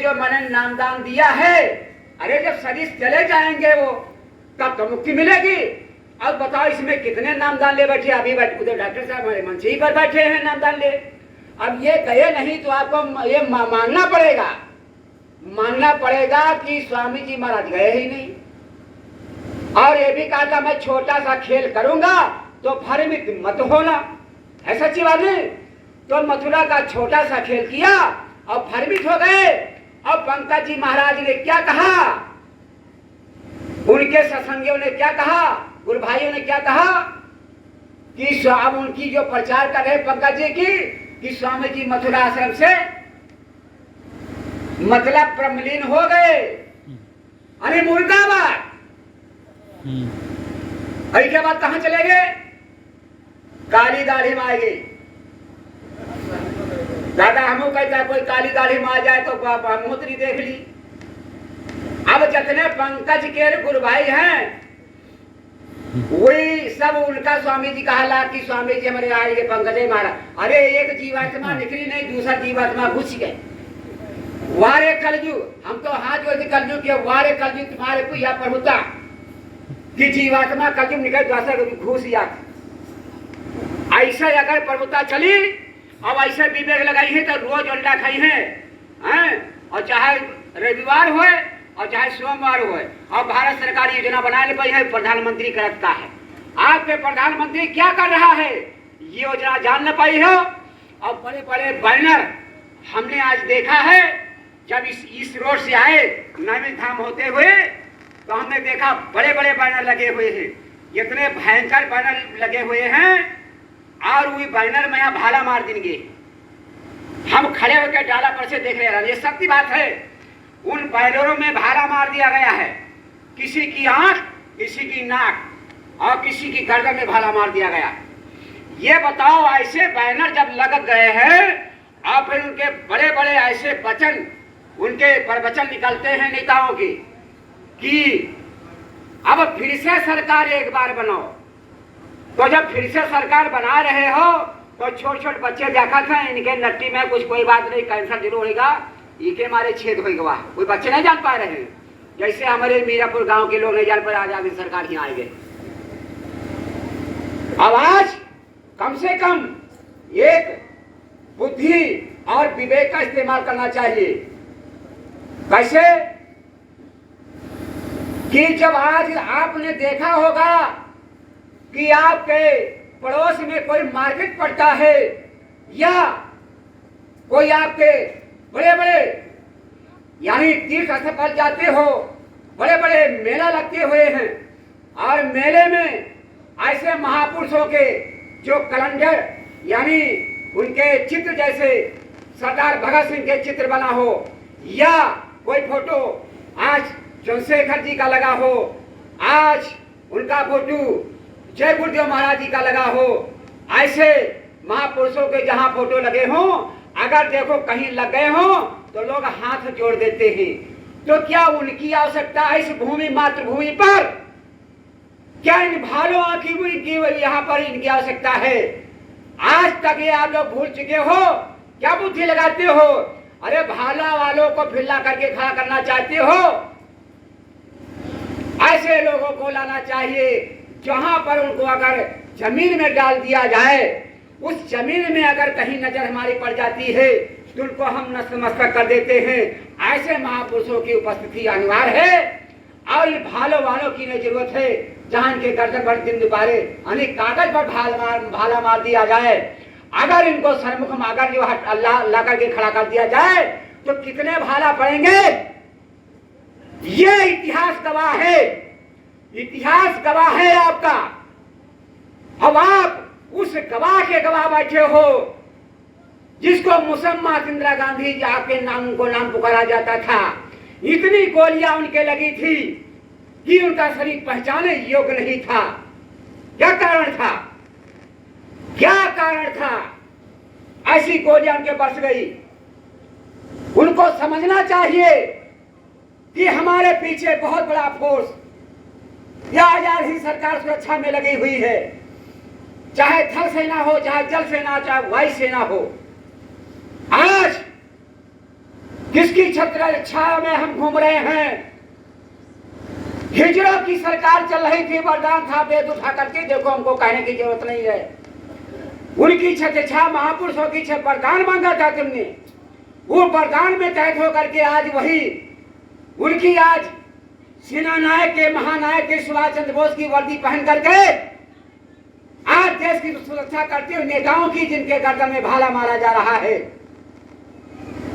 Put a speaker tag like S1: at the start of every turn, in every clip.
S1: जो मैंने नामदान दिया है, अरे जब शरीर चले जाएंगे वो, तब तो मुक्ति मिलेगी। अब बताओ इसमें कितने नामदान ले बैठे, अभी बैठे उधर डॉक्टर साहब हमारे मंच ही पर बैठे हैं नामदान ले। अब ये गए नहीं तो आपको ये मानना पड़ेगा कि स्वामी जी महाराज गए ही नहीं। और ये भी कहा था मैं छोटा सा खेल करूंगा तो भ्रमित मत होना, है सच्ची बात नहीं। तो मथुरा का छोटा सा खेल किया और भ्रमित हो गए। और पंकज जी महाराज ने क्या कहा, उनके सत्संगियों ने क्या कहा, गुरु भाइयों ने क्या कहा कि अब उनकी जो प्रचार कर रहे पंकज जी की कि स्वामी जी मथुरा आश्रम से मतलब प्रमलीन हो गए। अरे मुर्दाबाद। अभी के बाद कहां चले गए, काली दाढ़ी में आ गई। दादा हमको कहता कोई काली दाढ़ी में आ जाए तो मोहतरी देख ली। अब जितने पंकज के गुरु भाई हैं वही सब उनका स्वामी जी कहा कि स्वामी जी हमारे आएंगे पंकज महाराज। अरे एक जीवात्मा निकली नहीं, दूसरा जीवात्मा घुस गए। वारे कलजू, हम तो हाथ जोड़ के कलजू के वारे कलजू तुम्हारे को या प्रभुता कि जीवात्मा कलजू निकल दूसरा घुस या। ऐसा अगर प्रभुता चली, अब ऐसे विवेक लगाई है तो रोज अंडा खाई है, और चाहे रविवार हो और चाहे सोमवार हो। और भारत सरकार योजना बनाने पर है, प्रधानमंत्री करता है। आपके प्रधानमंत्री क्या कर रहा है ये योजना जान न पाई हो। और बड़े बड़े बैनर हमने आज देखा है, जब इस रोड से आए नैमिष धाम होते हुए तो हमने देखा बड़े बड़े बैनर लगे हुए हैं, इतने भयंकर बैनर लगे हुए हैं। और वही बैनर में यहाँ भाला मार देंगे। हम खड़े होकर डाला पर से देख रहे हैं, ये सत्य बात है। उन बैनरों में भाला मार दिया गया है, किसी की आंख, किसी की नाक और किसी की गर्दन में भाला मार दिया गया। ये बताओ ऐसे बैनर जब लग गए हैं और फिर उनके बड़े बड़े ऐसे वचन, उनके प्रवचन निकलते हैं नेताओं की कि अब फिर से सरकार एक बार बनाओ। तो जब फिर से सरकार बना रहे हो तो छोटे छोटे बच्चे देखा था, इनके नट्टी में कुछ कोई बात नहीं, कैंसर जरूर होगा, इनके हमारे छेद होगा। कोई बच्चे नहीं जान पा रहे हैं, जैसे हमारे मीरापुर गांव के लोग नहीं जान पा रहे, आज सरकार ही आएंगे। आवाज कम से कम एक बुद्धि और विवेक का इस्तेमाल करना चाहिए। कैसे कि जब आज आपने देखा होगा कि आपके पड़ोस में कोई मार्केट पड़ता है या कोई आपके बड़े बड़े यानी तीर्थ स्थल पर जाते हो, बड़े बड़े मेला लगते हुए हैं और मेले में ऐसे महापुरुषों के जो कैलेंडर यानी उनके चित्र, जैसे सरदार भगत सिंह के चित्र बना हो या कोई फोटो आज चंद्रशेखर जी का लगा हो, आज उनका फोटो जय गुरुदेव महाराज जी का लगा हो, ऐसे महापुरुषों के जहां फोटो लगे हो, अगर देखो कहीं लग गए हो तो लोग हाथ जोड़ देते हैं। तो क्या उनकी आवश्यकता है इस भूमि मातृभूमि पर? क्या इन भालों की यहाँ पर इनकी आवश्यकता है? आज तक ये आप लोग भूल चुके हो, क्या बुद्धि लगाते हो? अरे भाला वालों को फिल्ला करके खड़ा करना चाहते हो, ऐसे लोगों को लाना चाहिए जहां पर उनको अगर जमीन में डाल दिया जाए, उस जमीन में अगर कहीं नजर हमारी पड़ जाती है तो उनको हम नतमस्तक कर देते हैं। ऐसे महापुरुषों की उपस्थिति अनिवार्य है और ये भालों वालों की नहीं जरूरत है। जहां इनके गर्दन पर दिन दुपारे अनेक कागज पर भाला मार दिया जाए, अगर इनको सरमुख में अगर जो अल्लाह ला करके खड़ा कर दिया जाए तो कितने भाला पड़ेंगे? ये इतिहास गवाह है, इतिहास गवाह है आपका। अब आप उस गवाह के गवाह बैठे हो जिसको मुसम्मत इंदिरा गांधी जी आपके नाम को नाम पुकारा जाता था। इतनी गोलियां उनके लगी थी कि उनका शरीर पहचाने योग्य नहीं था। क्या कारण था? क्या कारण था? ऐसी गोलियां उनके बरस गई। उनको समझना चाहिए कि हमारे पीछे बहुत बड़ा फोर्स या आजाद हिंद सरकार सुरक्षा में लगी हुई है, चाहे थल सेना हो, चाहे जल सेना, चाहे वायु सेना हो। आज किसकी छत्र छाया में हम घूम रहे हैं? हिजड़ों की सरकार चल रही थी, वरदान था वेद उठा करके देखो, हमको कहने की जरूरत नहीं है। उनकी छत्र छाया महापुरुषों की वरदान मांगा था तुमने, वो वरदान में तहत होकर के आज वही उनकी आज सेना नायक के महानायक के सुभाष चंद्र बोस की वर्दी पहन करके आज देश की सुरक्षा करते हुए नेताओं की जिनके गर्दन में भाला मारा जा रहा है,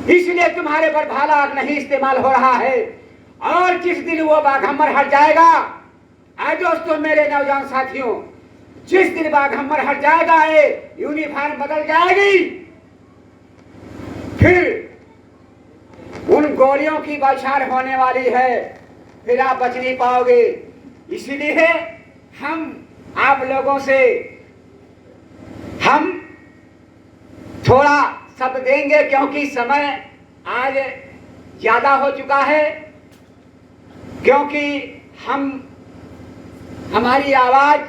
S1: इसलिए तुम्हारे पर भाला नहीं इस्तेमाल हो रहा है। और जिस दिन वो बाघम्बर हट जाएगा, आज दोस्तों मेरे नौजवान साथियों, जिस दिन बाघम्बर हट जाएगा, ये यूनिफॉर्म बदल जाएगी, फिर उन गोलियों की बौछार होने वाली है, फिर आप बच नहीं पाओगे। इसलिए हम आप लोगों से हम थोड़ा शब्द देंगे, क्योंकि समय आज ज्यादा हो चुका है, क्योंकि हमारी आवाज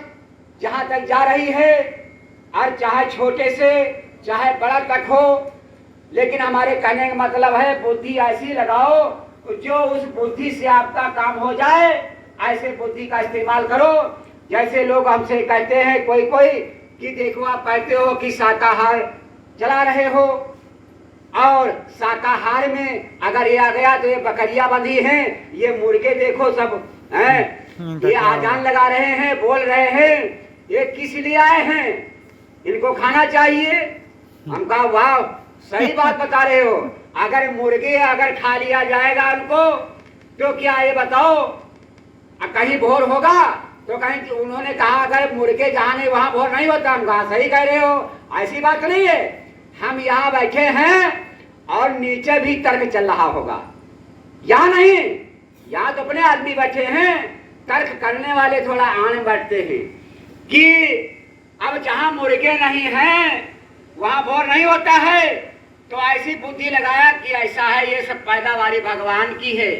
S1: जहां तक जा रही है, और चाहे छोटे से चाहे बड़ा तक हो, लेकिन हमारे कहने का मतलब है बुद्धि ऐसी लगाओ जो उस बुद्धि से आपका काम हो जाए, ऐसे बुद्धि का इस्तेमाल करो। जैसे लोग हमसे कहते हैं कोई कि देखो आप कहते हो कि शाकाहार चला रहे हो, और शाकाहार में अगर ये आ गया तो ये बकरियां बंधी हैं, ये मुर्गे देखो सब हैं, ये आजान लगा रहे हैं, बोल रहे हैं, ये किस लिए आए हैं, इनको खाना चाहिए। हम कहा वाह सही बात बता रहे हो, अगर मुर्गे अगर खा लिया जाएगा उनको तो क्या ये बताओ कहीं भोर होगा? तो कहीं उन्होंने कहा अगर मुर्गे जहाँ नहीं वहां भोर नहीं होता। हम कहा सही कह रहे हो, ऐसी बात नहीं है। हम यहाँ बैठे हैं और नीचे भी तर्क चल रहा होगा, यहाँ नहीं, यहाँ तो अपने आदमी बैठे हैं, तर्क करने वाले थोड़ा आन बैठते हैं कि अब जहाँ मुर्गे नहीं हैं वहां भोर नहीं होता है। तो ऐसी बुद्धि लगाया कि ऐसा है, ये सब पैदावारी भगवान की है,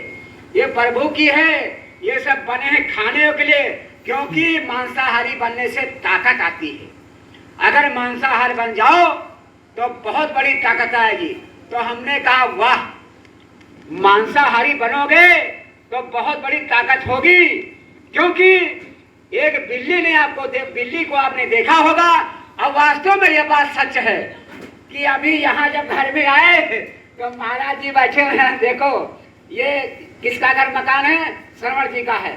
S1: ये प्रभु की है, ये सब बने हैं खाने के लिए, क्योंकि मांसाहारी बनने से ताकत आती है। अगर मांसाहार बन जाओ तो बहुत बड़ी ताकत आएगी। तो हमने कहा वाह, मांसाहारी बनोगे तो बहुत बड़ी ताकत होगी, क्योंकि एक बिल्ली ने बिल्ली को आपने देखा होगा, और वास्तव में यह बात सच है कि अभी यहाँ जब घर में आए तो महाराज जी बैठे हुए हैं, देखो ये किसका घर मकान है? श्रवण जी का है।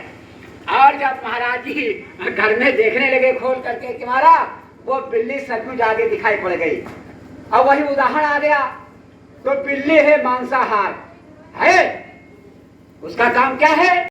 S1: और जब महाराज जी घर में देखने लगे खोल करके कि मारा, वो बिल्ली सचमुच आगे दिखाई पड़ गई, और वही उदाहरण आ गया। तो बिल्ली है मांसाहार है, उसका काम क्या है?